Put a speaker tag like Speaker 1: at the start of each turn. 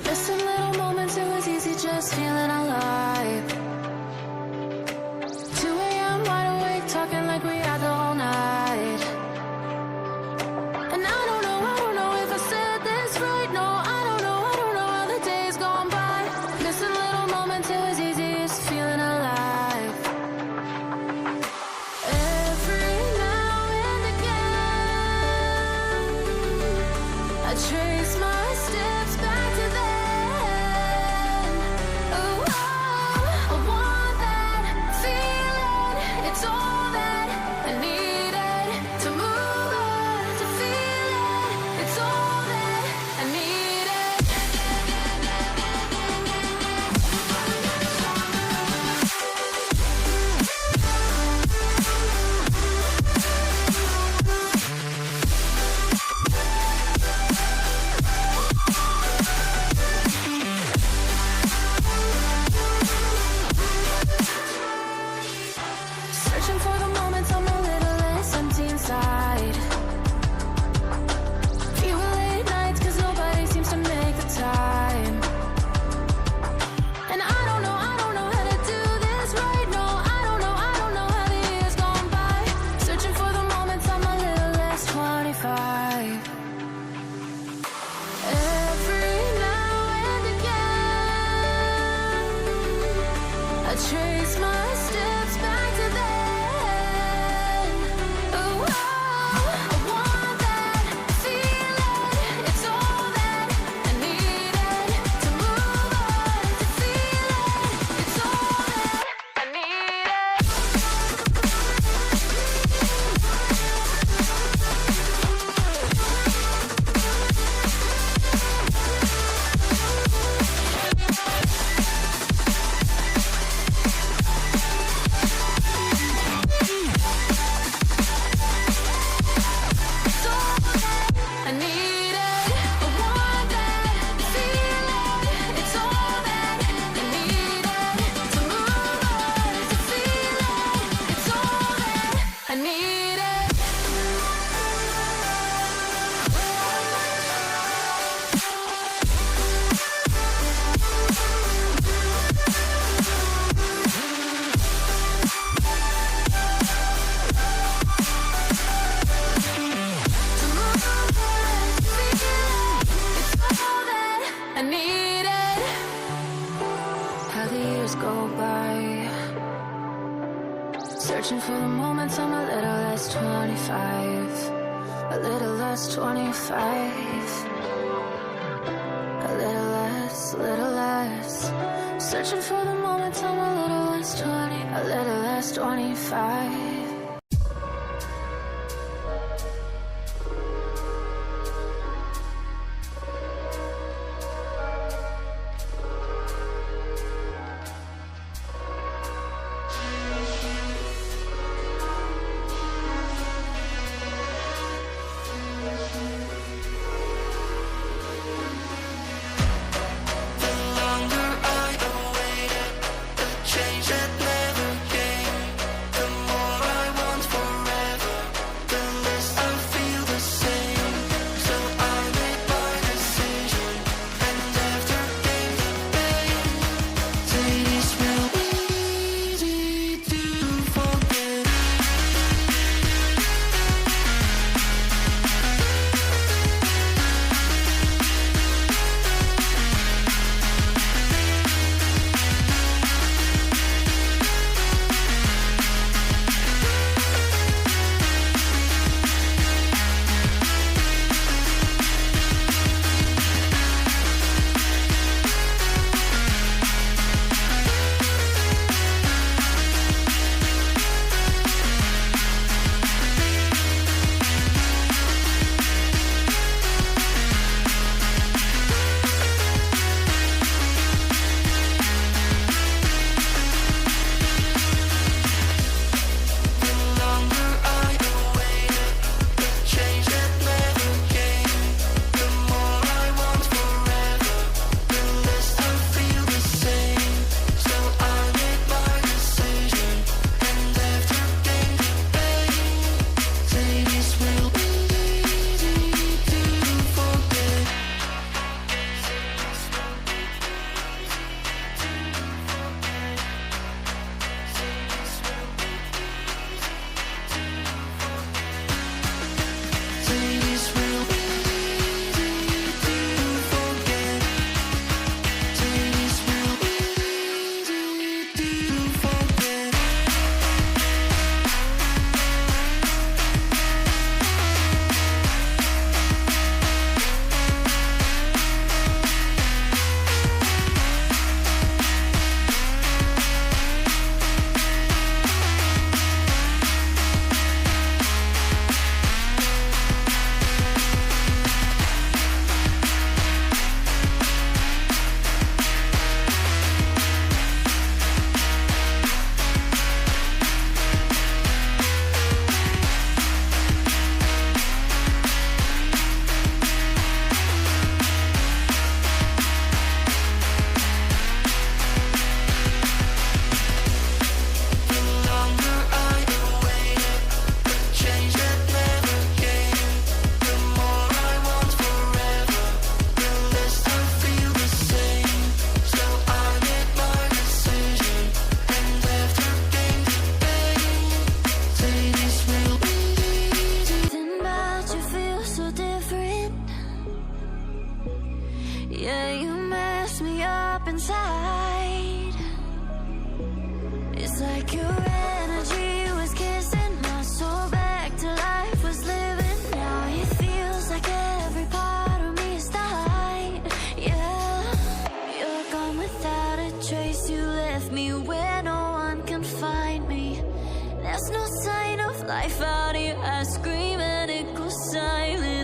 Speaker 1: Missing little moments, it was easy just feeling alive. 2 a.m. wide awake, talking like we had the whole night. And I don't know if I said this right. No, I don't know how the days gone by. Missing little moments, it was easy just feeling alive. Every now and again, I trace my steps back to then. Oh, I want that feeling. It's all that I needed to move on, to feel it. It's all that I needed. Searching for the moments I'm a little less empty inside. Fewer late nights 'cause nobody seems to make the time. And I don't know how to do this right. No, I don't know how the years gone by. Searching for the moments I'm a little less 25. Every now and again, I trace my steps back to then. Oh, I want that feeling. It's all that I needed to move on, to feel it. It's all that I needed. It's all that I needed. I want that feeling. It's all that I needed to move on, to feel it. It's all that I needed. To move on, to feel it. It's all that I needed. How the years go by, searching for the moments I'm a little less 25. A little less 25. A little less. Searching for the moments I'm a little less 20. A little less 25.
Speaker 2: The longer I awaited, the change that never came, the more I
Speaker 1: Life out here, I scream and it goes silent.